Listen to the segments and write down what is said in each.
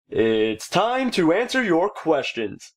It's time to answer your questions.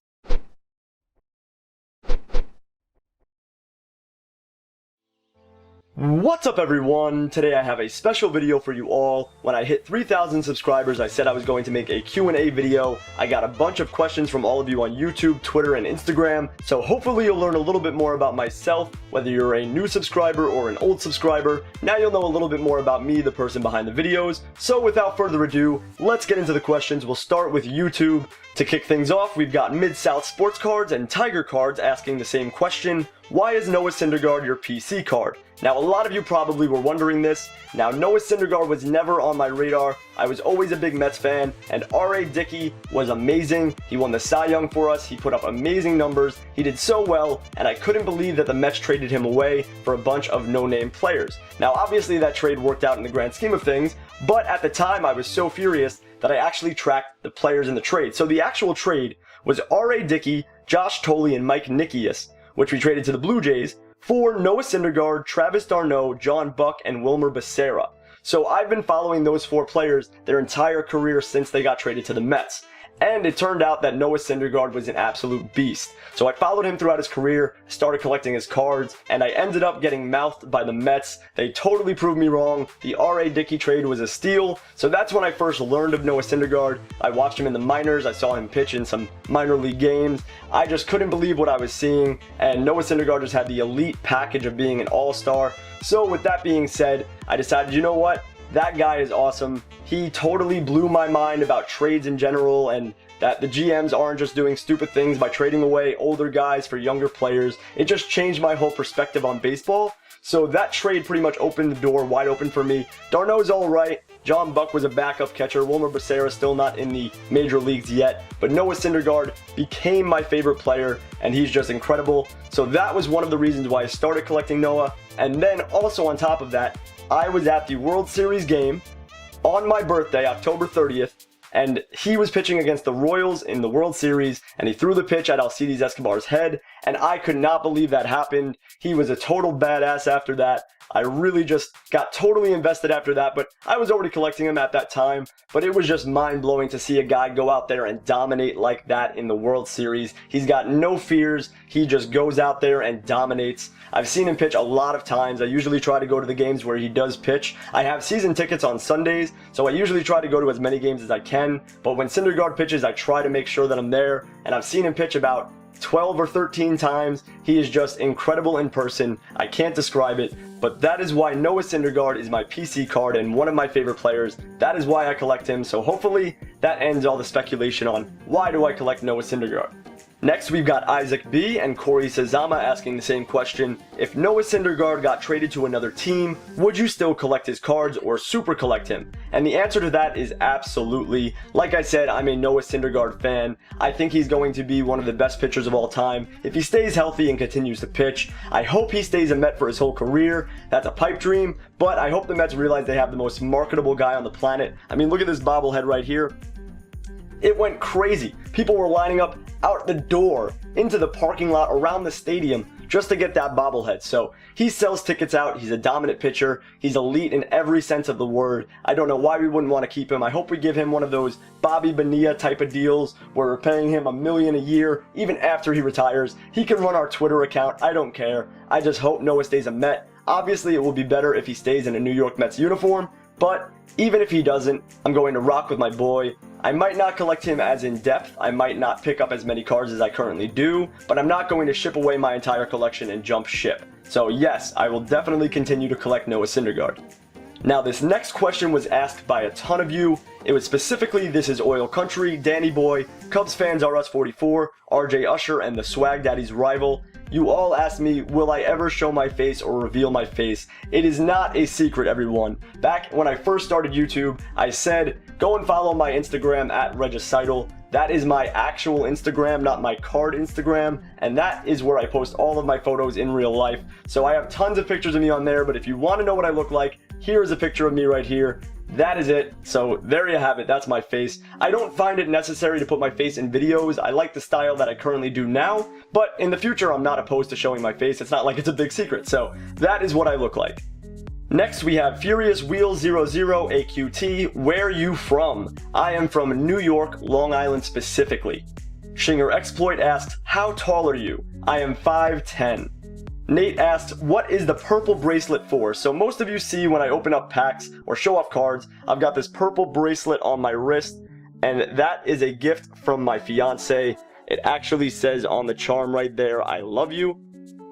What's up everyone? Today I have a special video for you all. When I hit 3,000 subscribers, I said I was going to make a Q&A video. I got a bunch of questions from all of you on YouTube, Twitter, and Instagram, so hopefully you'll learn a little bit more about myself, whether you're a new subscriber or an old subscriber. Now you'll know a little bit more about me, the person behind the videos. So without further ado, let's get into the questions. We'll start with YouTube. To kick things off, we've got Mid-South Sports Cards and Tiger Cards asking the same question. Why is Noah Syndergaard your PC card? Now, a lot of you probably were wondering this. Now, Noah Syndergaard was never on my radar. I was always a big Mets fan, and R.A. Dickey was amazing. He won the Cy Young for us. He put up amazing numbers. He did so well, and I couldn't believe that the Mets traded him away for a bunch of no-name players. Now, obviously, that trade worked out in the grand scheme of things, but at the time, I was so furious that I actually tracked the players in the trade. So the actual trade was R.A. Dickey, Josh Tolley, and Mike Nickius, which we traded to the Blue Jays, for Noah Syndergaard, Travis d'Arnaud, John Buck, and Wilmer Becerra. So I've been following those four players their entire career since they got traded to the Mets. And it turned out that Noah Syndergaard was an absolute beast. So I followed him throughout his career, started collecting his cards, and I ended up getting mouthed by the Mets. They totally proved me wrong. The R.A. Dickey trade was a steal. So that's when I first learned of Noah Syndergaard. I watched him in the minors. I saw him pitch in some minor league games. I just couldn't believe what I was seeing. And Noah Syndergaard just had the elite package of being an all-star. So with that being said, I decided, you know what? That guy is awesome. He totally blew my mind about trades in general, and that the GMs aren't just doing stupid things by trading away older guys for younger players. It just changed my whole perspective on baseball. So that trade pretty much opened the door wide open for me. d'Arnaud's alright. John Buck was a backup catcher. Wilmer Becerra still not in the major leagues yet. But Noah Syndergaard became my favorite player, and he's just incredible. So that was one of the reasons why I started collecting Noah. And then also on top of that, I was at the World Series game on my birthday, October 30th, and he was pitching against the Royals in the World Series, and he threw the pitch at Alcides Escobar's head, and I could not believe that happened. He was a total badass after that. I really just got totally invested after that, but I was already collecting him at that time, but it was just mind-blowing to see a guy go out there and dominate like that in the World Series. He's got no fears. He just goes out there and dominates. I've seen him pitch a lot of times. I usually try to go to the games where he does pitch. I have season tickets on Sundays, so I usually try to go to as many games as I can, but when Syndergaard pitches, I try to make sure that I'm there, and I've seen him pitch about 12 or 13 times. He is just incredible in person. I can't describe it, but that is why Noah Syndergaard is my PC card and one of my favorite players. That is why I collect him, so hopefully that ends all the speculation on why do I collect Noah Syndergaard. Next, we've got Isaac B. and Corey Sazama asking the same question. If Noah Syndergaard got traded to another team, would you still collect his cards or super collect him? And the answer to that is absolutely. Like I said, I'm a Noah Syndergaard fan. I think he's going to be one of the best pitchers of all time. If he stays healthy and continues to pitch, I hope he stays a Met for his whole career. That's a pipe dream, but I hope the Mets realize they have the most marketable guy on the planet. I mean, look at this bobblehead right here. It went crazy. People were lining up out the door, into the parking lot, around the stadium, just to get that bobblehead. So he sells tickets out. He's a dominant pitcher. He's elite in every sense of the word. I don't know why we wouldn't want to keep him. I hope we give him one of those Bobby Bonilla type of deals where we're paying him $1 million a year, even after he retires. He can run our Twitter account. I don't care. I just hope Noah stays a Met. Obviously, it will be better if he stays in a New York Mets uniform, but even if he doesn't, I'm going to rock with my boy. I might not collect him as in depth, I might not pick up as many cards as I currently do, but I'm not going to ship away my entire collection and jump ship. So yes, I will definitely continue to collect Noah Syndergaard. Now this next question was asked by a ton of you. It was specifically This Is Oil Country, Danny Boy, Cubs Fans R Us 44, RJ Usher, and the Swag Daddy's Rival. You all asked me, will I ever show my face or reveal my face? It is not a secret, everyone. Back when I first started YouTube, I said, go and follow my Instagram at Regicidal. That is my actual Instagram, not my card Instagram, and that is where I post all of my photos in real life. So I have tons of pictures of me on there, but if you want to know what I look like, here's a picture of me right here. That is it. So there you have it. That's my face. I don't find it necessary to put my face in videos. I like the style that I currently do now, but in the future I'm not opposed to showing my face. It's not like it's a big secret. So that is what I look like. Next we have Furious Wheel 00 AQT, where you from? I am from New York, Long Island specifically. Shinger Exploit asks, how tall are you? I am 5'10". Nate asked, what is the purple bracelet for? So most of you see when I open up packs or show off cards, I've got this purple bracelet on my wrist, and that is a gift from my fiance. It actually says on the charm right there, I love you.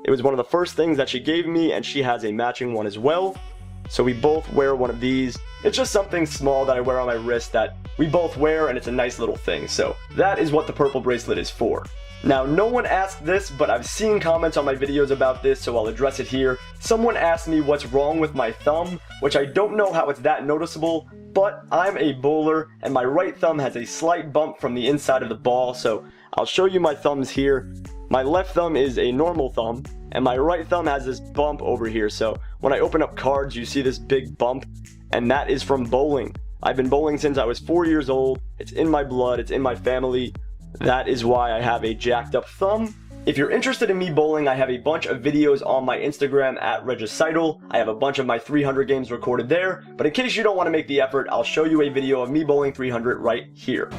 It was one of the first things that she gave me, and she has a matching one as well. So we both wear one of these. It's just something small that I wear on my wrist that we both wear, and it's a nice little thing. So that is what the purple bracelet is for. Now, no one asked this, but I've seen comments on my videos about this, so I'll address it here. Someone asked me what's wrong with my thumb, which I don't know how it's that noticeable, but I'm a bowler, and my right thumb has a slight bump from the inside of the ball, so I'll show you my thumbs here. My left thumb is a normal thumb, and my right thumb has this bump over here, so when I open up cards, you see this big bump, and that is from bowling. I've been bowling since I was 4 years old. It's in my blood, it's in my family. That is why I have a jacked up thumb. If you're interested in me bowling, I have a bunch of videos on my Instagram at Regicidal. I have a bunch of my 300 games recorded there, but in case you don't want to make the effort, I'll show you a video of me bowling 300 right here.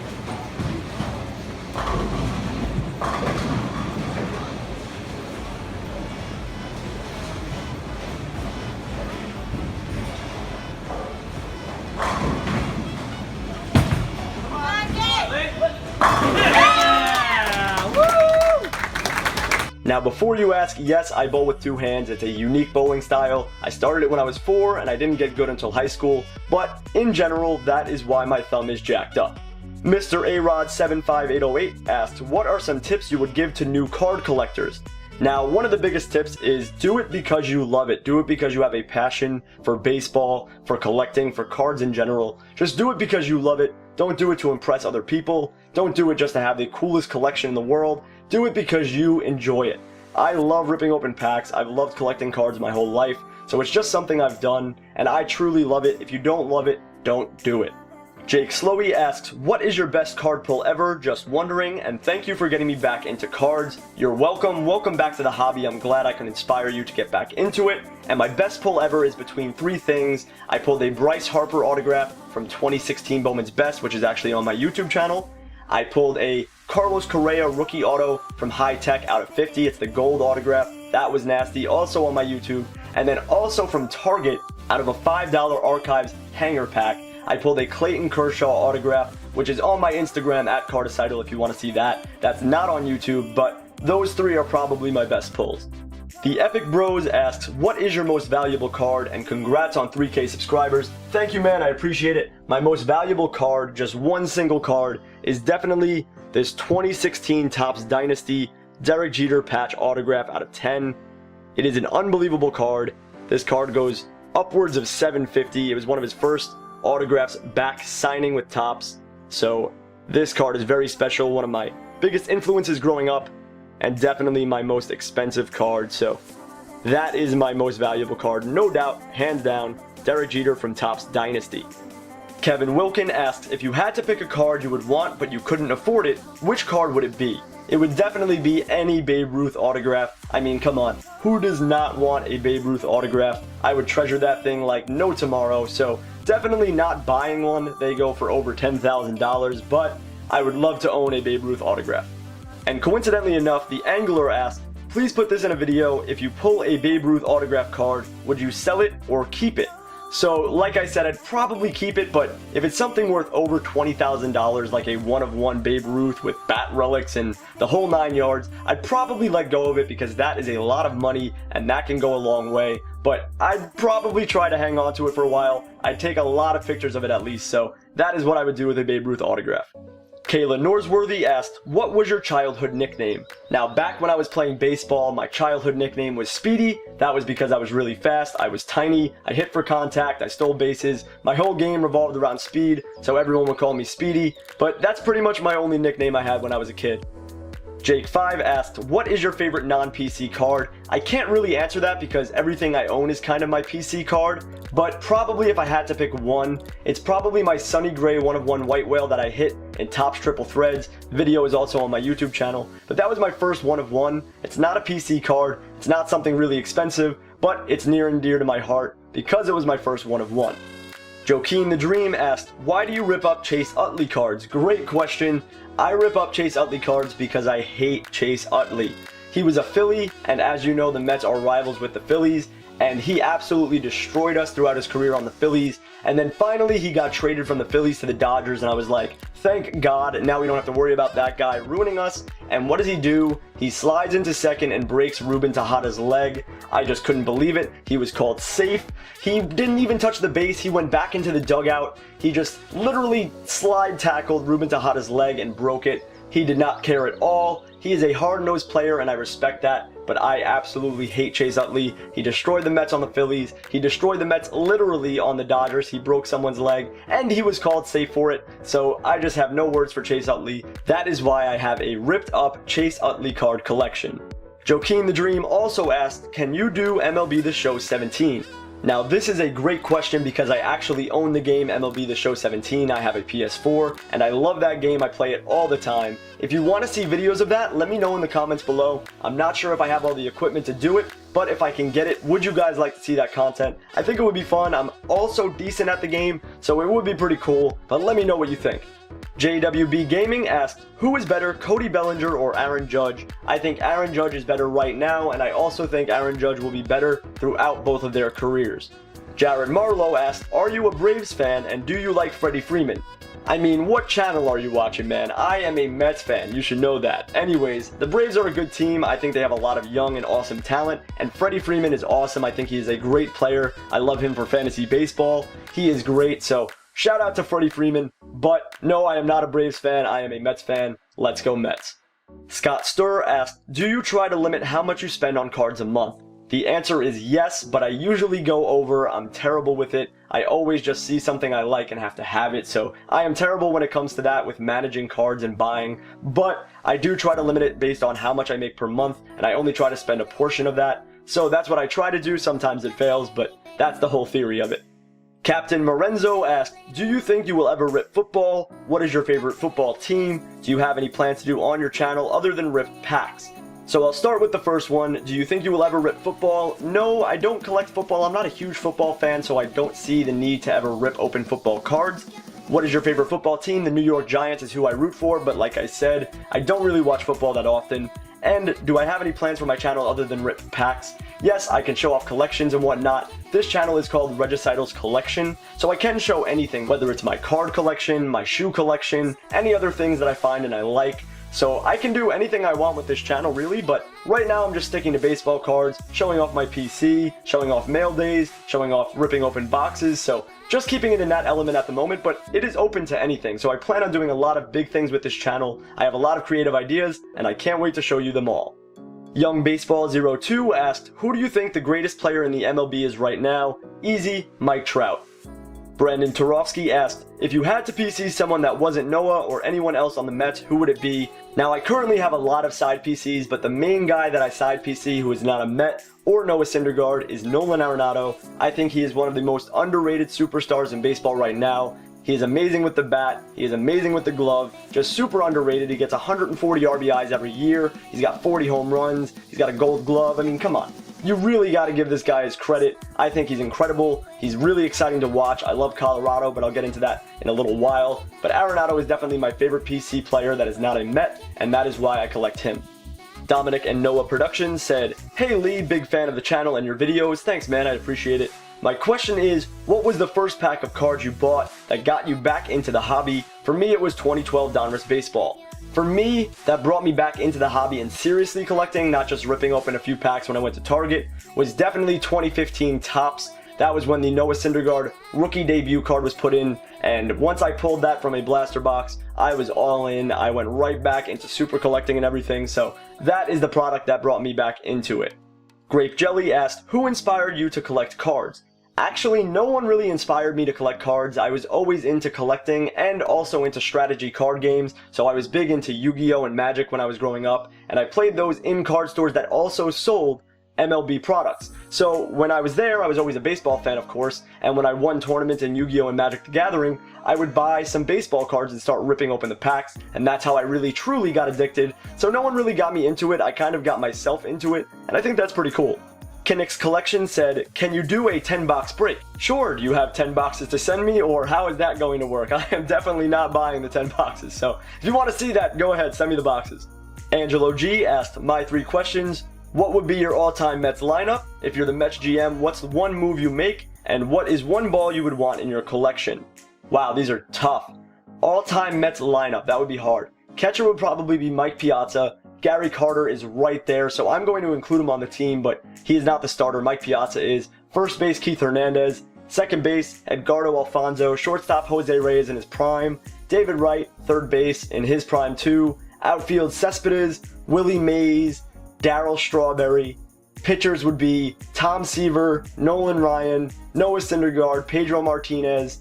Now before you ask, yes, I bowl with two hands. It's a unique bowling style. I started it when I was 4 and I didn't get good until high school, but in general, that is why my thumb is jacked up. Mr. Arod75808 asked, what are some tips you would give to new card collectors? Now, one of the biggest tips is do it because you love it. Do it because you have a passion for baseball, for collecting, for cards in general. Just do it because you love it. Don't do it to impress other people. Don't do it just to have the coolest collection in the world. Do it because you enjoy it. I love ripping open packs. I've loved collecting cards my whole life. So it's just something I've done, and I truly love it. If you don't love it, don't do it. Jake Slowy asks, what is your best card pull ever? Just wondering, and thank you for getting me back into cards. You're welcome. Welcome back to the hobby. I'm glad I can inspire you to get back into it. And my best pull ever is between 3 things. I pulled a Bryce Harper autograph from 2016 Bowman's Best, which is actually on my YouTube channel. I pulled a Carlos Correa rookie auto from High Tech out of 50. It's the gold autograph. That was nasty. Also on my YouTube. And then also from Target, out of a $5 Archives hanger pack, I pulled a Clayton Kershaw autograph, which is on my Instagram at Regicidal if you want to see that. That's not on YouTube, but those 3 are probably my best pulls. The Epic Bros asks, what is your most valuable card? And congrats on 3K subscribers. Thank you, man. I appreciate it. My most valuable card, just one single card, is definitely this 2016 Topps Dynasty Derek Jeter patch autograph out of 10. It is an unbelievable card. This card goes upwards of $750. It was one of his first autographs back signing with Topps. So this card is very special. One of my biggest influences growing up, and definitely my most expensive card. So that is my most valuable card, no doubt, hands down, Derek Jeter from Topps Dynasty. Kevin Wilkin asks, if you had to pick a card you would want but you couldn't afford it, which card would it be? It would definitely be any Babe Ruth autograph. I mean, come on, who does not want a Babe Ruth autograph? I would treasure that thing like no tomorrow, so definitely not buying one. They go for over $10,000, but I would love to own a Babe Ruth autograph. And coincidentally enough, the Angler asked, please put this in a video. If you pull a Babe Ruth autograph card, would you sell it or keep it? So, like I said, I'd probably keep it, but if it's something worth over $20,000, like a one-of-one Babe Ruth with bat relics and the whole 9 yards, I'd probably let go of it because that is a lot of money and that can go a long way. But I'd probably try to hang on to it for a while. I'd take a lot of pictures of it at least, so that is what I would do with a Babe Ruth autograph. Kayla Norsworthy asked, what was your childhood nickname? Now, back when I was playing baseball, my childhood nickname was Speedy. That was because I was really fast, I was tiny, I hit for contact, I stole bases. My whole game revolved around speed, so everyone would call me Speedy. But that's pretty much my only nickname I had when I was a kid. Jake5 asked, what is your favorite non-PC card? I can't really answer that because everything I own is kind of my PC card, but probably if I had to pick one, it's probably my Sunny Gray 1-of-1 White Whale that I hit in Topps Triple Threads. The video is also on my YouTube channel, but that was my first 1-of-1. It's not a PC card, it's not something really expensive, but it's near and dear to my heart. because it was my first one of one. Joaquin the Dream asked, why do you rip up Chase Utley cards? Great question. I rip up Chase Utley cards because I hate Chase Utley. He was a Philly, and as you know, the Mets are rivals with the Phillies, and he absolutely destroyed us throughout his career on the Phillies. And then finally he got traded from the Phillies to the Dodgers, and I was like, thank God, now we don't have to worry about that guy ruining us. And what does he do? He slides into second and breaks Ruben Tejada's leg. I just couldn't believe it. He was called safe. He didn't even touch the base. He went back into the dugout. He just literally slide tackled Ruben Tejada's leg and broke it. He did not care at all. He is a hard-nosed player, and I respect that, but I absolutely hate Chase Utley. He destroyed the Mets on the Phillies. He destroyed the Mets literally on the Dodgers. He broke someone's leg, and he was called safe for it, so I just have no words for Chase Utley. That is why I have a ripped-up Chase Utley card collection. Joaquin the Dream also asked, can you do MLB The Show 17? Now this is a great question because I actually own the game MLB The Show 17. I have a PS4 and I love that game. I play it all the time. If you want to see videos of that, let me know in the comments below. I'm not sure if I have all the equipment to do it, but if I can get it, would you guys like to see that content? I think it would be fun. I'm also decent at the game, so it would be pretty cool, but let me know what you think. JWB Gaming asked, who is better, Cody Bellinger or Aaron Judge? I think Aaron Judge is better right now, and I also think Aaron Judge will be better throughout both of their careers. Jared Marlowe asked, are you a Braves fan and do you like Freddie Freeman? I mean, what channel are you watching, man? I am a Mets fan, you should know that. Anyways, the Braves are a good team. I think they have a lot of young and awesome talent, and Freddie Freeman is awesome. I think he is a great player. I love him for fantasy baseball. He is great, so shout out to Freddie Freeman. But no, I am not a Braves fan. I am a Mets fan. Let's go Mets. Scott Sturr asked, do you try to limit how much you spend on cards a month? The answer is yes, but I usually go over. I'm terrible with it. I always just see something I like and have to have it, so I am terrible when it comes to that with managing cards and buying, but I do try to limit it based on how much I make per month, and I only try to spend a portion of that. So that's what I try to do. Sometimes it fails, but that's the whole theory of it. Captain Morenzo asked, do you think you will ever rip football? What is your favorite football team? Do you have any plans to do on your channel other than rip packs? So I'll start with the first one. Do you think you will ever rip football? No, I don't collect football. I'm not a huge football fan, so I don't see the need to ever rip open football cards. What is your favorite football team? The New York Giants is who I root for, but like I said, I don't really watch football that often. And do I have any plans for my channel other than rip packs? Yes, I can show off collections and whatnot. This channel is called Regicidal's Collection, so I can show anything, whether it's my card collection, my shoe collection, any other things that I find and I like. So I can do anything I want with this channel really, but right now I'm just sticking to baseball cards, showing off my PC, showing off mail days, showing off ripping open boxes, so just keeping it in that element at the moment, but it is open to anything, so I plan on doing a lot of big things with this channel. I have a lot of creative ideas, and I can't wait to show you them all. Young Baseball 02 asked, who do you think the greatest player in the MLB is right now? Easy, Mike Trout. Brandon Turovsky asked, if you had to PC someone that wasn't Noah or anyone else on the Mets, who would it be? Now I currently have a lot of side PCs, but the main guy that I side PC who is not a Met or Noah Syndergaard is Nolan Arenado. I think he is one of the most underrated superstars in baseball right now. He is amazing with the bat, he is amazing with the glove, just super underrated. He gets 140 RBIs every year, he's got 40 home runs, he's got a gold glove. I mean, come on. You really got to give this guy his credit. I think he's incredible. He's really exciting to watch. I love Colorado, but I'll get into that in a little while. But Arenado is definitely my favorite PC player that is not a Met, and that is why I collect him. Dominic and Noah Productions said, hey Lee, big fan of the channel and your videos. Thanks man, I appreciate it. My question is, what was the first pack of cards you bought that got you back into the hobby? For me, it was 2012 Donruss Baseball. For me, that brought me back into the hobby and seriously collecting, not just ripping open a few packs when I went to Target, was definitely 2015 Topps. That was when the Noah Syndergaard rookie debut card was put in, and once I pulled that from a blaster box, I was all in. I went right back into super collecting and everything, so that is the product that brought me back into it. Grape Jelly asked, who inspired you to collect cards? Actually, no one really inspired me to collect cards. I was always into collecting and also into strategy card games, so I was big into Yu-Gi-Oh! And Magic when I was growing up, and I played those in card stores that also sold MLB products. So when I was there, I was always a baseball fan, of course, and when I won tournaments in Yu-Gi-Oh! And Magic the Gathering, I would buy some baseball cards and start ripping open the packs, and that's how I really truly got addicted. So no one really got me into it, I kind of got myself into it, and I think that's pretty cool. Kinnick's Collection said, can you do a 10 box break? Sure, do you have 10 boxes to send me, or how is that going to work? I am definitely not buying the 10 boxes, so if you want to see that, go ahead, send me the boxes. Angelo G asked, my 3 questions. What would be your all-time Mets lineup? If you're the Mets GM, what's the one move you make? And what is one ball you would want in your collection? Wow, these are tough. All-time Mets lineup, that would be hard. Catcher would probably be Mike Piazza. Gary Carter is right there, so I'm going to include him on the team, but he is not the starter. Mike Piazza is. First base, Keith Hernandez. Second base, Edgardo Alfonso. Shortstop, Jose Reyes in his prime. David Wright, third base, in his prime too. Outfield, Cespedes, Willie Mays, Darryl Strawberry. Pitchers would be Tom Seaver, Nolan Ryan, Noah Syndergaard, Pedro Martinez,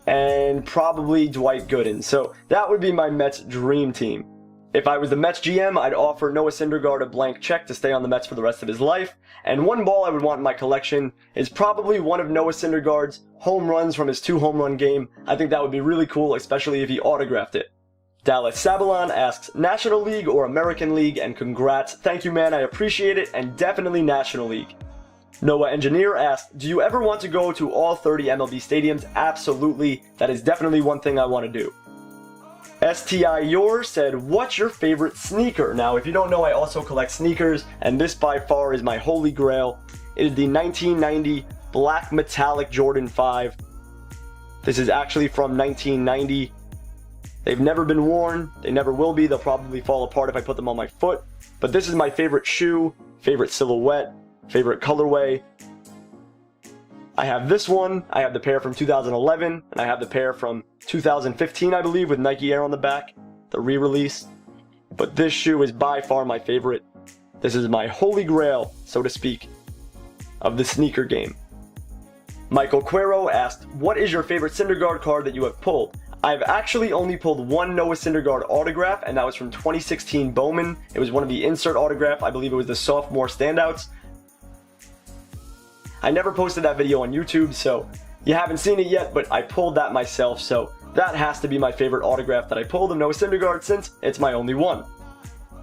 and probably Dwight Gooden. So that would be my Mets dream team. If I was the Mets GM, I'd offer Noah Syndergaard a blank check to stay on the Mets for the rest of his life. And one ball I would want in my collection is probably one of Noah Syndergaard's home runs from his 2 home run game. I think that would be really cool, especially if he autographed it. Dallas Sabalon asks, National League or American League? And congrats. Thank you, man. I appreciate it. And definitely National League. Noah Engineer asked, do you ever want to go to all 30 MLB stadiums? Absolutely. That is definitely one thing I want to do. STI Yours said, what's your favorite sneaker? Now, if you don't know, I also collect sneakers, and this by far is my holy grail. It is the 1990 Black Metallic Jordan 5. This is actually from 1990. They've never been worn. They never will be. They'll probably fall apart if I put them on my foot. But this is my favorite shoe, favorite silhouette, favorite colorway. I have this one, I have the pair from 2011, and I have the pair from 2015, I believe, with Nike Air on the back, the re-release. But this shoe is by far my favorite. This is my holy grail, so to speak, of the sneaker game. Michael Cuero asked, what is your favorite Syndergaard card that you have pulled? I've actually only pulled one Noah Syndergaard autograph, and that was from 2016 Bowman. It was one of the insert autograph, I believe it was the sophomore standouts. I never posted that video on YouTube, so you haven't seen it yet, but I pulled that myself, so that has to be my favorite autograph that I pulled of Noah Syndergaard since it's my only one.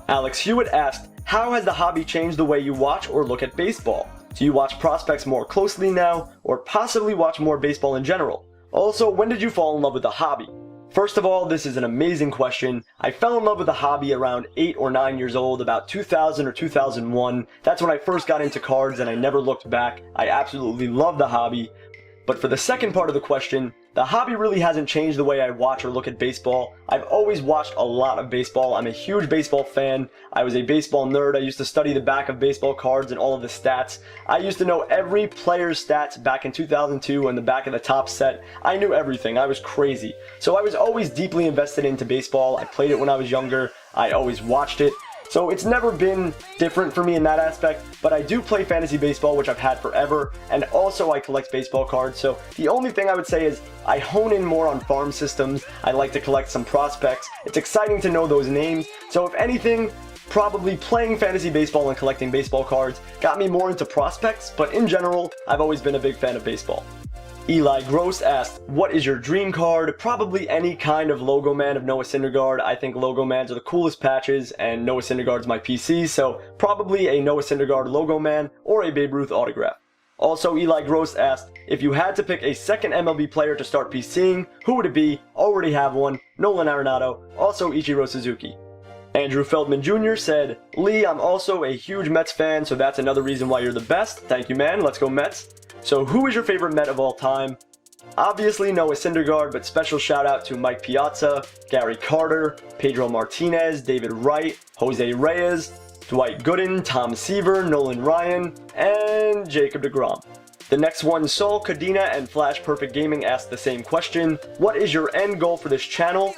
Alex Hewitt asked, how has the hobby changed the way you watch or look at baseball? Do you watch prospects more closely now, or possibly watch more baseball in general? Also, when did you fall in love with the hobby? First of all, this is an amazing question. I fell in love with the hobby around 8 or 9 years old, about 2000 or 2001. That's when I first got into cards and I never looked back. I absolutely love the hobby. But for the second part of the question, the hobby really hasn't changed the way I watch or look at baseball. I've always watched a lot of baseball. I'm a huge baseball fan. I was a baseball nerd. I used to study the back of baseball cards and all of the stats. I used to know every player's stats back in 2002 on the back of the top set. I knew everything. I was crazy. So I was always deeply invested into baseball. I played it when I was younger. I always watched it. So it's never been different for me in that aspect, but I do play fantasy baseball, which I've had forever, and also I collect baseball cards. So the only thing I would say is I hone in more on farm systems. I like to collect some prospects. It's exciting to know those names. So if anything, probably playing fantasy baseball and collecting baseball cards got me more into prospects, but in general, I've always been a big fan of baseball. Eli Gross asked, what is your dream card? Probably any kind of logo man of Noah Syndergaard. I think logo mans are the coolest patches, and Noah Syndergaard's my PC, so probably a Noah Syndergaard logo man or a Babe Ruth autograph. Also, Eli Gross asked, if you had to pick a second MLB player to start PCing, who would it be? Already have one, Nolan Arenado, also Ichiro Suzuki. Andrew Feldman Jr. said, Lee, I'm also a huge Mets fan, so that's another reason why you're the best. Thank you, man. Let's go Mets. So who is your favorite Met of all time? Obviously Noah Syndergaard, but special shout out to Mike Piazza, Gary Carter, Pedro Martinez, David Wright, Jose Reyes, Dwight Gooden, Tom Seaver, Nolan Ryan, and Jacob deGrom. The next one, Saul Cadena and Flash Perfect Gaming asked the same question. What is your end goal for this channel?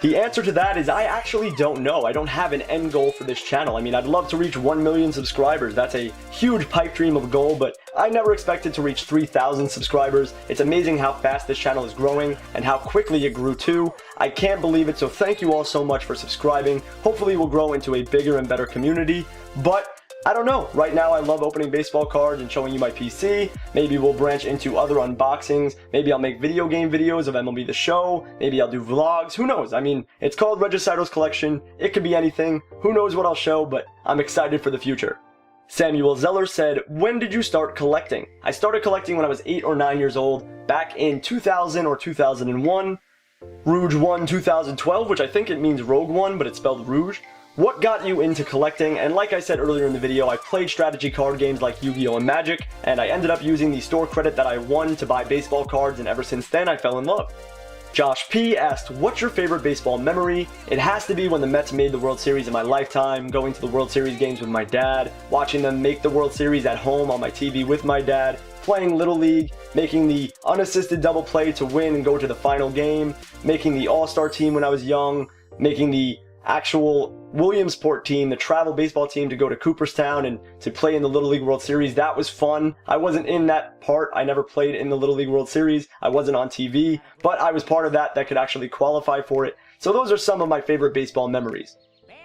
The answer to that is I actually don't know. I don't have an end goal for this channel. I mean, I'd love to reach 1 million subscribers. That's a huge pipe dream of a goal, but I never expected to reach 3,000 subscribers. It's amazing how fast this channel is growing and how quickly it grew too. I can't believe it, so thank you all so much for subscribing. Hopefully we'll grow into a bigger and better community, but I don't know. Right now I love opening baseball cards and showing you my PC. Maybe we'll branch into other unboxings. Maybe I'll make video game videos of MLB The Show. Maybe I'll do vlogs. Who knows? I mean, it's called Regicidal's Collection. It could be anything. Who knows what I'll show, but I'm excited for the future. Samuel Zeller said, when did you start collecting? I started collecting when I was 8 or 9 years old, back in 2000 or 2001. Rouge 1 2012, which I think it means Rogue One, but it's spelled Rouge. What got you into collecting? And like I said earlier in the video, I played strategy card games like Yu-Gi-Oh! And Magic, and I ended up using the store credit that I won to buy baseball cards, and ever since then I fell in love. Josh P. asked, what's your favorite baseball memory? It has to be when the Mets made the World Series in my lifetime, going to the World Series games with my dad, watching them make the World Series at home on my TV with my dad, playing Little League, making the unassisted double play to win and go to the final game, making the All-Star team when I was young, making the actual Williamsport team, the travel baseball team, to go to Cooperstown and to play in the Little League World Series. That was fun. I wasn't in that part. I never played in the Little League World Series. I wasn't on TV, but I was part of that could actually qualify for it. So those are some of my favorite baseball memories.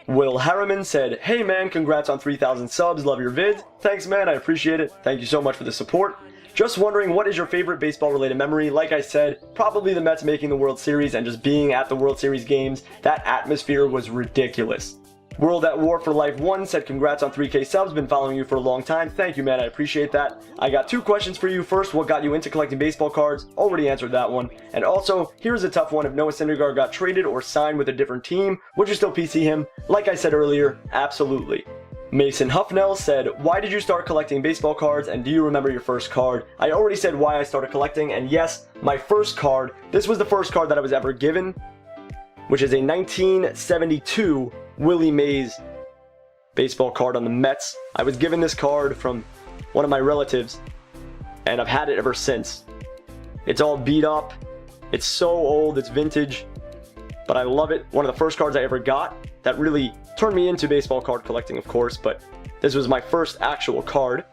Will Harriman said, hey man, congrats on 3,000 subs, love your vids. Thanks man, I appreciate it. Thank you so much for the support. Just wondering, what is your favorite baseball related memory? Like I said, probably the Mets making the World Series and just being at the World Series games. That atmosphere was ridiculous. World at War for Life 1 said, congrats on 3K subs, been following you for a long time. Thank you man, I appreciate that. I got 2 questions for you. First, what got you into collecting baseball cards? Already answered that one. And also, here's a tough one. If Noah Syndergaard got traded or signed with a different team, would you still PC him? Like I said earlier, absolutely. Mason Huffnell said, why did you start collecting baseball cards, and do you remember your first card? I already said why I started collecting, and yes, my first card, this was the first card that I was ever given, which is a 1972 Willie Mays baseball card on the Mets. I was given this card from one of my relatives, and I've had it ever since. It's all beat up, it's so old, it's vintage, but I love it. One of the first cards I ever got that really turned me into baseball card collecting, of course, but this was my first actual card.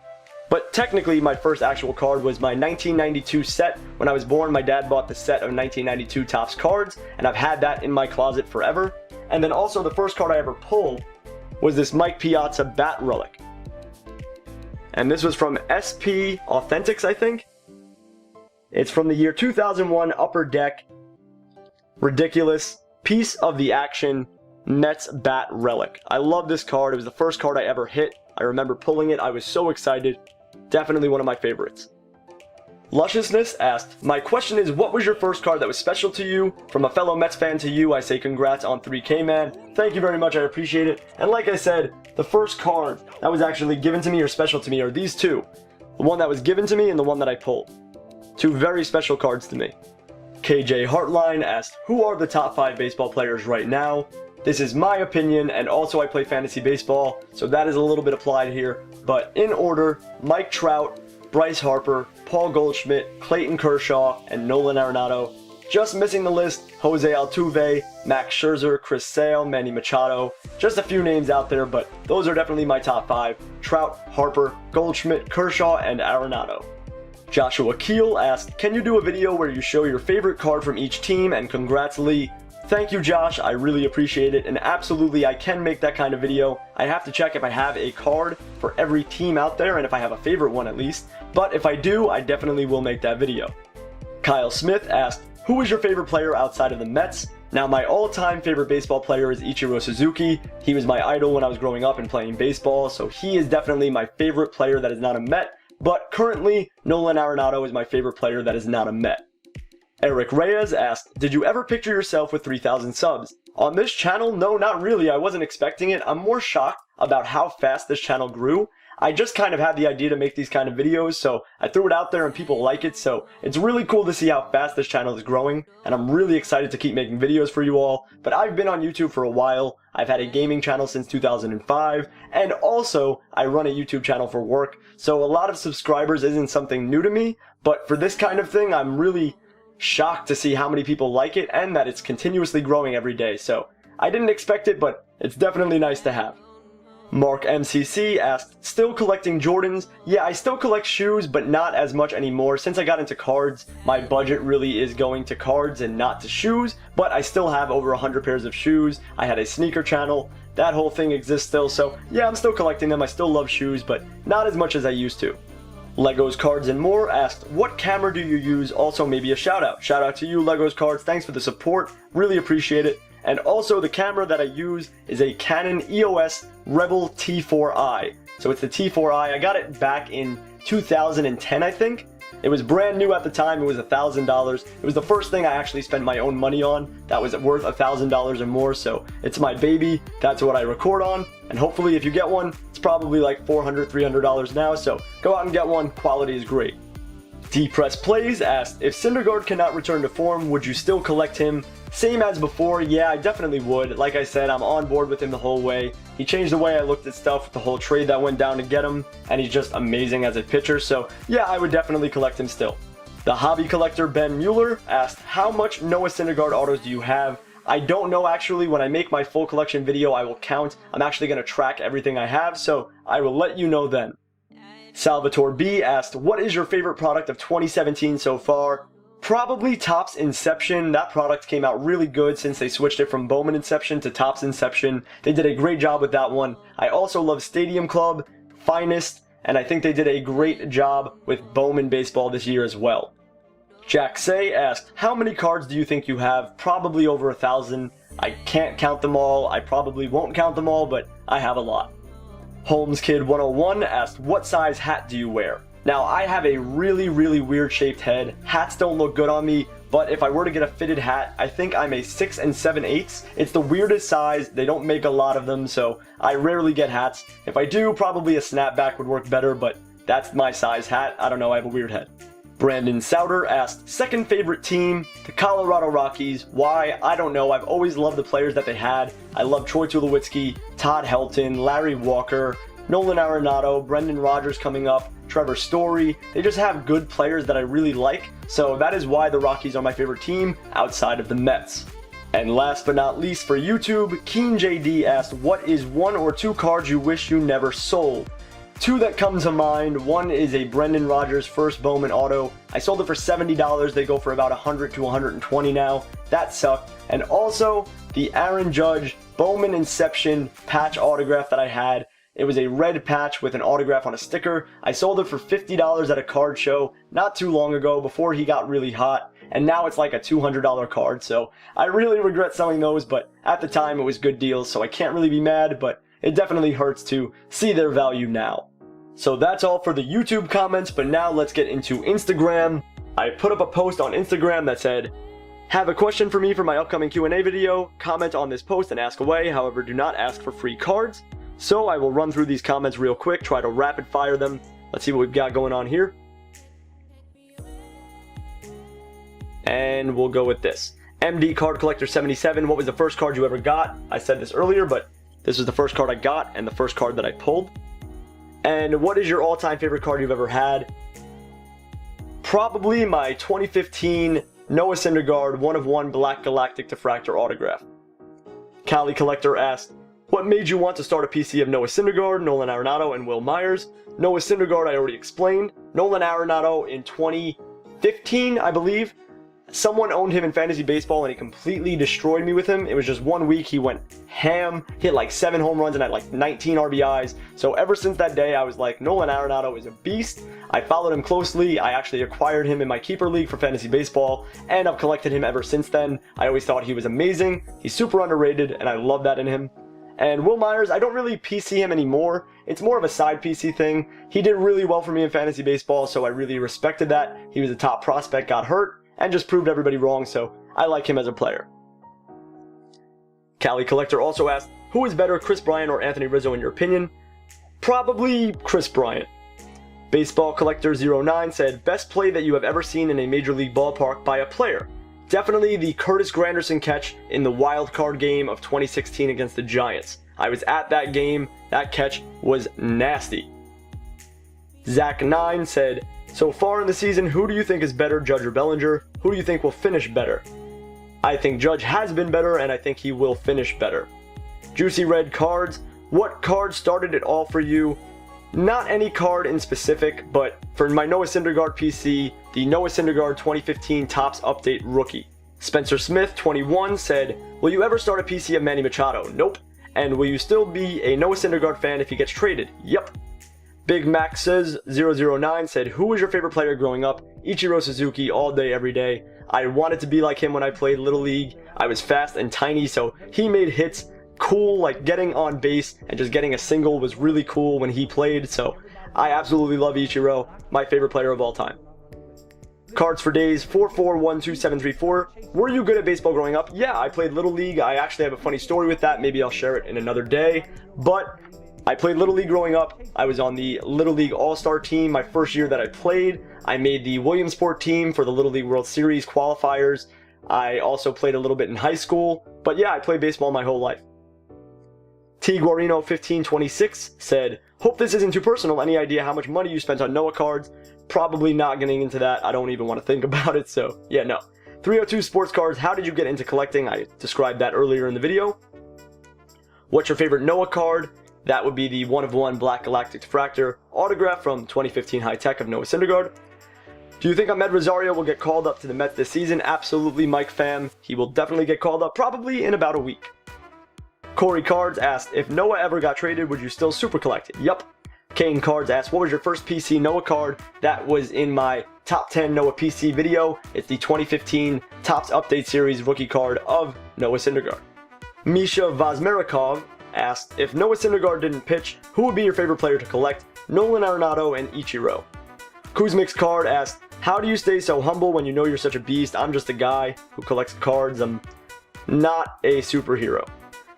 But technically, my first actual card was my 1992 set. When I was born, my dad bought the set of 1992 Topps cards, and I've had that in my closet forever. And then also, the first card I ever pulled was this Mike Piazza bat relic. And this was from SP Authentics, I think. It's from the year 2001, Upper Deck. Ridiculous. Piece of the action Mets bat relic. I love this card. It was the first card I ever hit. I remember pulling it. I was so excited. Definitely one of my favorites. Lusciousness asked, my question is, what was your first card that was special to you? From a fellow Mets fan to you, I say congrats on 3K man. Thank you very much, I appreciate it. And like I said, the first card that was actually given to me or special to me are these two. The one that was given to me and the one that I pulled. 2 very special cards to me. KJ Heartline asked, who are the top 5 baseball players right now? This is my opinion, and also I play fantasy baseball, so that is a little bit applied here. But in order, Mike Trout, Bryce Harper, Paul Goldschmidt, Clayton Kershaw, and Nolan Arenado. Just missing the list, Jose Altuve, Max Scherzer, Chris Sale, Manny Machado. Just a few names out there, but those are definitely my top 5. Trout, Harper, Goldschmidt, Kershaw, and Arenado. Joshua Keel asked, can you do a video where you show your favorite card from each team, and congrats Lee. Thank you Josh, I really appreciate it, and absolutely I can make that kind of video. I have to check if I have a card for every team out there, and if I have a favorite one at least, but if I do, I definitely will make that video. Kyle Smith asked, who is your favorite player outside of the Mets? Now my all-time favorite baseball player is Ichiro Suzuki. He was my idol when I was growing up and playing baseball, so he is definitely my favorite player that is not a Met, but currently Nolan Arenado is my favorite player that is not a Met. Eric Reyes asked, did you ever picture yourself with 3,000 subs? On this channel, no, not really. I wasn't expecting it. I'm more shocked about how fast this channel grew. I just kind of had the idea to make these kind of videos, so I threw it out there and people like it, so it's really cool to see how fast this channel is growing, and I'm really excited to keep making videos for you all. But I've been on YouTube for a while. I've had a gaming channel since 2005, and also I run a YouTube channel for work, so a lot of subscribers isn't something new to me, but for this kind of thing, I'm really shocked to see how many people like it and that it's continuously growing every day. So I didn't expect it, but it's definitely nice to have. Mark MCC asked, still collecting Jordans? Yeah, I still collect shoes, but not as much anymore. Since I got into cards, my budget really is going to cards and not to shoes, but I still have over 100 pairs of shoes. I had a sneaker channel. That whole thing exists still, so yeah, I'm still collecting them. I still love shoes, but not as much as I used to. Legos Cards and More asked, what camera do you use? Also maybe a shout out. Shout out to you, Legos Cards. Thanks for the support. Really appreciate it. And also the camera that I use is a Canon EOS Rebel T4i. So it's the T4i. I got it back in 2010, I think. It was brand new at the time. It was $1,000. It was the first thing I actually spent my own money on that was worth $1,000 or more. So it's my baby. That's what I record on. And hopefully if you get one, it's probably like $400, $300 now. So go out and get one. Quality is great. Depress Plays asked, if Syndergaard cannot return to form, would you still collect him? Same as before, yeah, I definitely would. Like I said, I'm on board with him the whole way. He changed the way I looked at stuff with the whole trade that went down to get him, and he's just amazing as a pitcher, so yeah, I would definitely collect him still. The hobby collector Ben Mueller asked, how much Noah Syndergaard autos do you have? I don't know actually. When I make my full collection video, I will count. I'm actually going to track everything I have, so I will let you know then. Salvatore B asked, what is your favorite product of 2017 so far? Probably Topps Inception. That product came out really good since they switched it from Bowman Inception to Topps Inception. They did a great job with that one. I also love Stadium Club, Finest, and I think they did a great job with Bowman Baseball this year as well. Jack Say asked, how many cards do you think you have? Probably over 1,000. I can't count them all. I probably won't count them all, but I have a lot. Holmes Kid 101 asked, what size hat do you wear? Now, I have a really weird shaped head. Hats don't look good on me, but if I were to get a fitted hat, I think I'm a 6 7/8. It's the weirdest size. They don't make a lot of them, so I rarely get hats. If I do, probably a snapback would work better, but that's my size hat. I don't know, I have a weird head. Brandon Souter asked, second favorite team, the Colorado Rockies. Why? I don't know. I've always loved the players that they had. I love Troy Tulowitzki, Todd Helton, Larry Walker, Nolan Arenado, Brendan Rodgers coming up, Trevor Story. They just have good players that I really like, so that is why the Rockies are my favorite team outside of the Mets. And last but not least for YouTube, Keen JD asked, what is 1 or 2 cards you wish you never sold? 2 that come to mind. One is a Brendan Rodgers first Bowman auto. I sold it for $70. They go for about $100 to $120 now. That sucked. And also the Aaron Judge Bowman Inception patch autograph that I had. It was a red patch with an autograph on a sticker. I sold it for $50 at a card show not too long ago before he got really hot, and now it's like a $200 card, so I really regret selling those, but at the time it was good deals, so I can't really be mad, but it definitely hurts to see their value now. So that's all for the YouTube comments, but now let's get into Instagram. I put up a post on Instagram that said, have a question for me for my upcoming Q&A video? Comment on this post and ask away, however do not ask for free cards. So I will run through these comments real quick, try to rapid fire them. Let's see what we've got going on here. And we'll go with this. MD Card Collector 77, what was the first card you ever got? I said this earlier, but this was the first card I got and the first card that I pulled. And what is your all-time favorite card you've ever had? Probably my 2015 Noah Syndergaard 1/1 Black Galactic Diffractor autograph. Cali Collector asked, what made you want to start a PC of Noah Syndergaard, Nolan Arenado, and Will Myers? Noah Syndergaard I already explained. Nolan Arenado in 2015, I believe. Someone owned him in fantasy baseball and he completely destroyed me with him. It was just 1 week, he went ham, hit like 7 home runs and had like 19 RBIs. So ever since that day, I was like, Nolan Arenado is a beast. I followed him closely. I actually acquired him in my keeper league for fantasy baseball, and I've collected him ever since then. I always thought he was amazing. He's super underrated, and I love that in him. And Will Myers, I don't really PC him anymore. It's more of a side PC thing. He did really well for me in fantasy baseball, so I really respected that. He was a top prospect, got hurt, and just proved everybody wrong, so I like him as a player. Cali Collector also asked, who is better, Chris Bryant or Anthony Rizzo in your opinion? Probably Chris Bryant. Baseball Collector 09 said, best play that you have ever seen in a major league ballpark by a player? Definitely the Curtis Granderson catch in the wild card game of 2016 against the Giants. I was at that game. That catch was nasty. Zach9 said, so far in the season, who do you think is better, Judge or Bellinger? Who do you think will finish better? I think Judge has been better, and I think he will finish better. Juicy Red Cards, what card started it all for you? Not any card in specific, but for my Noah Syndergaard PC, the Noah Syndergaard 2015 Topps Update Rookie. Spencer Smith, 21, said, will you ever start a PC of Manny Machado? Nope. And will you still be a Noah Syndergaard fan if he gets traded? Yep. Big Mac says 009 said, who was your favorite player growing up? Ichiro Suzuki all day, every day. I wanted to be like him when I played Little League. I was fast and tiny, so he made hits cool. Like, getting on base and just getting a single was really cool when he played. So I absolutely love Ichiro, my favorite player of all time. Cards for Days 4412734. Were you good at baseball growing up? Yeah, I played Little League. I actually have a funny story with that. Maybe I'll share it in another day. But I played Little League growing up. I was on the Little League All-Star team my first year that I played. I made the Williamsport team for the Little League World Series qualifiers. I also played a little bit in high school. But yeah, I played baseball my whole life. T. Guarino 1526 said, hope this isn't too personal. Any idea how much money you spent on Noah cards? Probably not getting into that. I don't even want to think about it. So yeah, no. 302 Sports Cards. How did you get into collecting? I described that earlier in the video. What's your favorite Noah card? That would be the 1/1 Black Galactic Diffractor autograph from 2015 High Tech of Noah Syndergaard. Do you think Ahmed Rosario will get called up to the Mets this season? Absolutely, Mike Pham. He will definitely get called up, probably in about a week. Corey Cards asked, if Noah ever got traded, would you still super collect it? Yup. Kane Cards asked, what was your first PC Noah card? That was in my top 10 Noah PC video. It's the 2015 Topps Update Series rookie card of Noah Syndergaard. Misha Vazmerikov asked, if Noah Syndergaard didn't pitch, who would be your favorite player to collect? Nolan Arenado and Ichiro. Kuzmik's Card asked, how do you stay so humble when you know you're such a beast? I'm just a guy who collects cards. I'm not a superhero.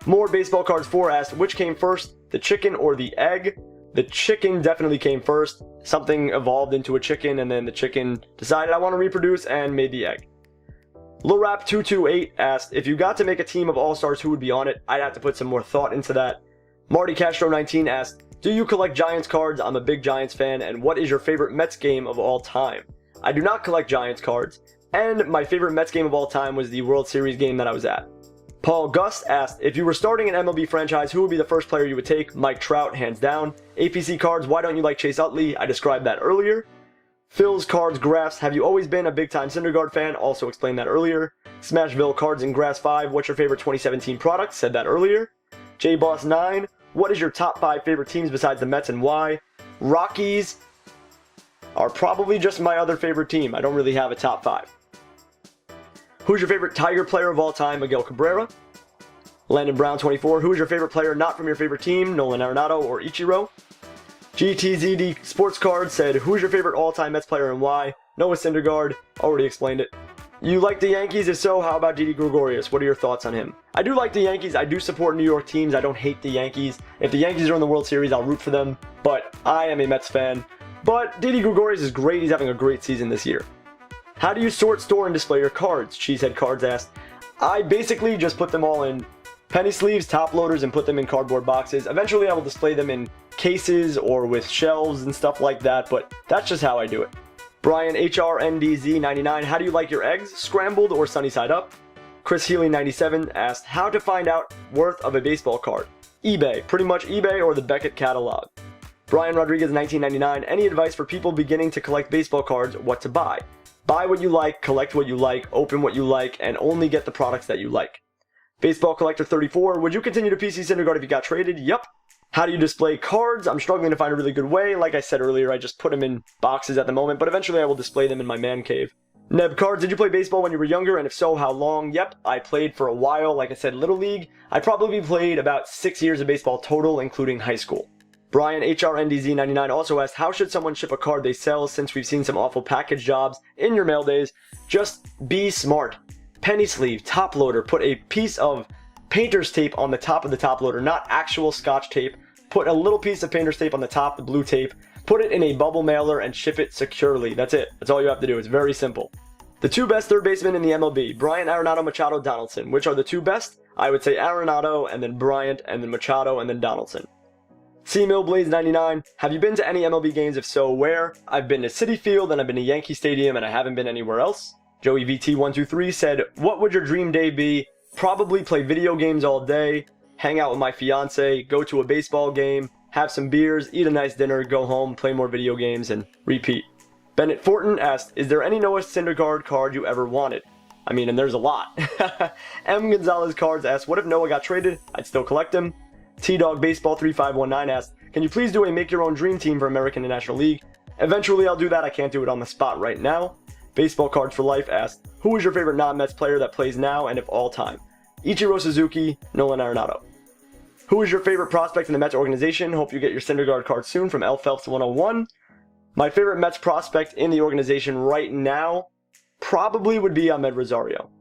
More Baseball Cards 4 asked, which came first, the chicken or the egg? The chicken definitely came first. Something evolved into a chicken, and then the chicken decided I want to reproduce and made the egg. Lorap228 asked, if you got to make a team of all-stars, who would be on it? I'd have to put some more thought into that. Marty Castro 19 asked, do you collect Giants cards? I'm a big Giants fan, and what is your favorite Mets game of all time? I do not collect Giants cards, and my favorite Mets game of all time was the World Series game that I was at. Paul Gust asked, if you were starting an MLB franchise, who would be the first player you would take? Mike Trout, hands down. APC Cards, why don't you like Chase Utley? I described that earlier. Phil's Cards Graphs, have you always been a big-time Syndergaard fan? Also explained that earlier. Smashville Cards and Grass 5, what's your favorite 2017 product? Said that earlier. JBoss9, what is your top 5 favorite teams besides the Mets and why? Rockies are probably just my other favorite team. I don't really have a top 5. Who's your favorite Tiger player of all time? Miguel Cabrera. Landon Brown 24. Who is your favorite player not from your favorite team? Nolan Arenado or Ichiro. GTZD Sports Card said, who's your favorite all-time Mets player and why? Noah Syndergaard. Already explained it. You like the Yankees? If so, how about Didi Gregorius? What are your thoughts on him? I do like the Yankees. I do support New York teams. I don't hate the Yankees. If the Yankees are in the World Series, I'll root for them. But I am a Mets fan. But Didi Gregorius is great. He's having a great season this year. How do you sort, store, and display your cards? Cheesehead Cards asked. I basically just put them all in penny sleeves, top loaders, and put them in cardboard boxes. Eventually I will display them in cases or with shelves and stuff like that, but that's just how I do it. Brian HRNDZ99, how do you like your eggs? Scrambled or sunny side up? Chris Healy97 asked, how to find out worth of a baseball card? eBay, pretty much eBay or the Beckett catalog. Brian Rodriguez 1999, any advice for people beginning to collect baseball cards? What to buy? Buy what you like, collect what you like, open what you like, and only get the products that you like. Baseball Collector 34, would you continue to PC Syndergaard if you got traded? Yup. How do you display cards? I'm struggling to find a really good way. Like I said earlier, I just put them in boxes at the moment, but eventually I will display them in my man cave. Neb Cards, did you play baseball when you were younger, and if so, how long? Yep, I played for a while. Like I said, Little League. I probably played about 6 years of baseball total, including high school. Brian HRNDZ99 also asked, how should someone ship a card they sell since we've seen some awful package jobs in your mail days? Just be smart. Penny sleeve, top loader, put a piece of painter's tape on the top of the top loader, not actual scotch tape. Put a little piece of painter's tape on the top, the blue tape. Put it in a bubble mailer and ship it securely. That's it. That's all you have to do. It's very simple. The two best third basemen in the MLB, Bryant, Arenado, Machado, Donaldson. Which are the two best? I would say Arenado, and then Bryant, and then Machado, and then Donaldson. C Millblaze 99, have you been to any MLB games? If so, where? I've been to Citi Field and I've been to Yankee Stadium and I haven't been anywhere else. Joey VT123 said, what would your dream day be? Probably play video games all day, hang out with my fiance, go to a baseball game, have some beers, eat a nice dinner, go home, play more video games, and repeat. Bennett Fortin asked, is there any Noah Syndergaard card you ever wanted? I mean, and there's a lot. M. Gonzalez Cards asked, what if Noah got traded? I'd still collect him. T-Dog Baseball 3519 asked, can you please do a make your own dream team for American and National League? Eventually I'll do that, I can't do it on the spot right now. Baseball Cards for Life asked, who is your favorite non-Mets player that plays now and of all time? Ichiro Suzuki, Nolan Arenado. Who is your favorite prospect in the Mets organization? Hope you get your Syndergaard card soon from L Phelps 101. My favorite Mets prospect in the organization right now probably would be Ahmed Rosario.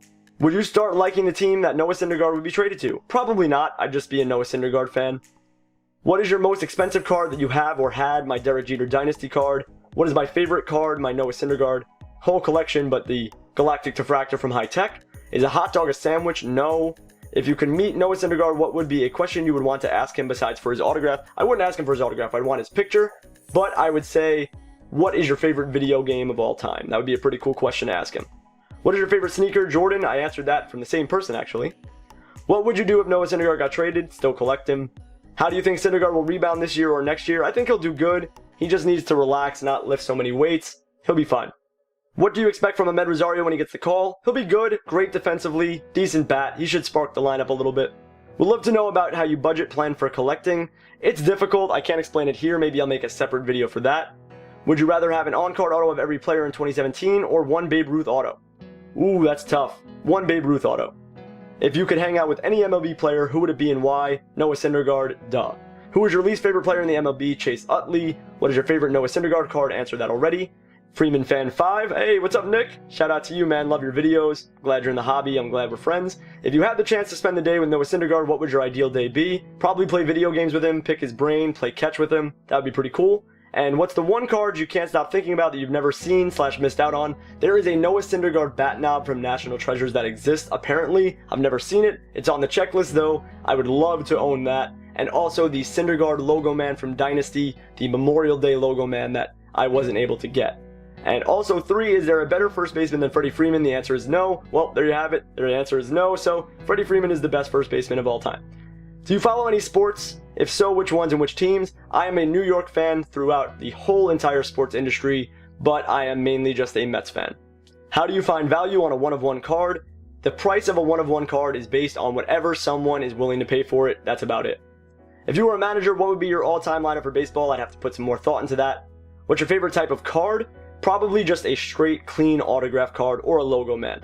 Would you start liking the team that Noah Syndergaard would be traded to? Probably not. I'd just be a Noah Syndergaard fan. What is your most expensive card that you have or had? My Derek Jeter Dynasty card. What is my favorite card? My Noah Syndergaard whole collection, but the Galactic Diffractor from High Tech. Is a hot dog a sandwich? No. If you could meet Noah Syndergaard, what would be a question you would want to ask him besides for his autograph? I wouldn't ask him for his autograph. I'd want his picture, but I would say, what is your favorite video game of all time? That would be a pretty cool question to ask him. What is your favorite sneaker? Jordan. I answered that from the same person, actually. What would you do if Noah Syndergaard got traded? Still collect him. How do you think Syndergaard will rebound this year or next year? I think he'll do good. He just needs to relax, not lift so many weights. He'll be fine. What do you expect from Ahmed Rosario when he gets the call? He'll be good, great defensively, decent bat. He should spark the lineup a little bit. We'd love to know about how you budget plan for collecting. It's difficult. I can't explain it here. Maybe I'll make a separate video for that. Would you rather have an on-card auto of every player in 2017 or one Babe Ruth auto? Ooh, that's tough. One Babe Ruth auto. If you could hang out with any MLB player, who would it be and why? Noah Syndergaard, duh. Who is your least favorite player in the MLB? Chase Utley. What is your favorite Noah Syndergaard card? Answered that already. Freeman Fan 5. Hey, what's up, Nick? Shout out to you, man. Love your videos. Glad you're in the hobby. I'm glad we're friends. If you had the chance to spend the day with Noah Syndergaard, what would your ideal day be? Probably play video games with him, pick his brain, play catch with him. That would be pretty cool. And what's the one card you can't stop thinking about that you've never seen / missed out on? There is a Noah Syndergaard bat knob from National Treasures that exists, apparently. I've never seen it. It's on the checklist, though. I would love to own that. And also the Syndergaard logo man from Dynasty, the Memorial Day logo man that I wasn't able to get. And also 3, is there a better first baseman than Freddie Freeman? The answer is no. Well, there you have it. The answer is no. So Freddie Freeman is the best first baseman of all time. Do you follow any sports? If so, which ones and which teams? I am a New York fan throughout the whole entire sports industry, but I am mainly just a Mets fan. How do you find value on a 1-of-1 card? The price of a 1-of-1 card is based on whatever someone is willing to pay for it. That's about it. If you were a manager, what would be your all-time lineup for baseball? I'd have to put some more thought into that. What's your favorite type of card? Probably just a straight, clean autograph card or a logo man.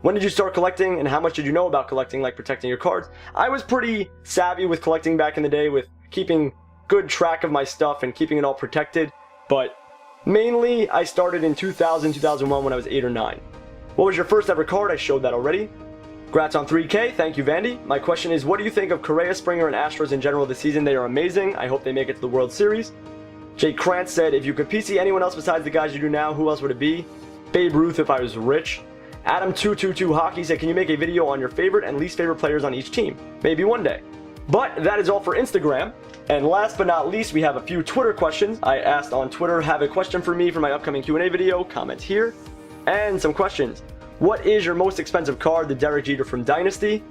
When did you start collecting, and how much did you know about collecting, like protecting your cards? I was pretty savvy with collecting back in the day, with keeping good track of my stuff and keeping it all protected, but mainly I started in 2000, 2001 when I was 8 or 9. What was your first ever card? I showed that already. Congrats on 3K. Thank you, Vandy. My question is, what do you think of Correa, Springer, and Astros in general this season? They are amazing. I hope they make it to the World Series. Jake Krantz said, if you could PC anyone else besides the guys you do now, who else would it be? Babe Ruth if I was rich. Adam222 Hockey said, can you make a video on your favorite and least favorite players on each team? Maybe one day. But that is all for Instagram. And last but not least, we have a few Twitter questions. I asked on Twitter, have a question for me for my upcoming Q&A video? Comment here. And some questions. What is your most expensive card? The Derek Jeter from Dynasty.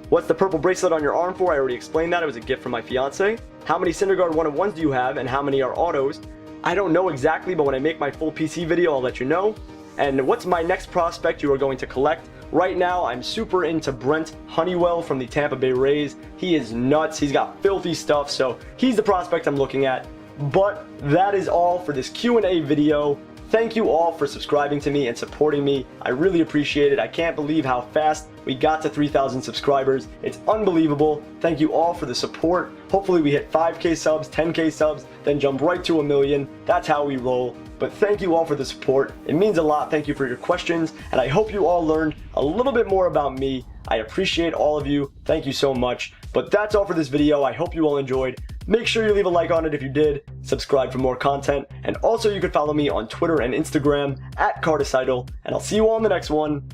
What's the purple bracelet on your arm for? I already explained that. It was a gift from my fiance. How many Syndergaard 1-of-1s do you have, and how many are autos? I don't know exactly, but when I make my full PC video, I'll let you know. And what's my next prospect you are going to collect? Right now, I'm super into Brent Honeywell from the Tampa Bay Rays. He is nuts. He's got filthy stuff, so he's the prospect I'm looking at. But that is all for this Q&A video. Thank you all for subscribing to me and supporting me. I really appreciate it. I can't believe how fast we got to 3,000 subscribers. It's unbelievable. Thank you all for the support. Hopefully we hit 5K subs, 10K subs, then jump right to 1 million. That's how we roll. But thank you all for the support. It means a lot. Thank you for your questions. And I hope you all learned a little bit more about me. I appreciate all of you. Thank you so much. But that's all for this video. I hope you all enjoyed. Make sure you leave a like on it if you did, subscribe for more content, and also you can follow me on Twitter and Instagram at Regicidal, and I'll see you all in the next one.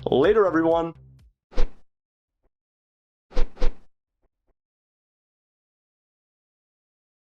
Later, everyone.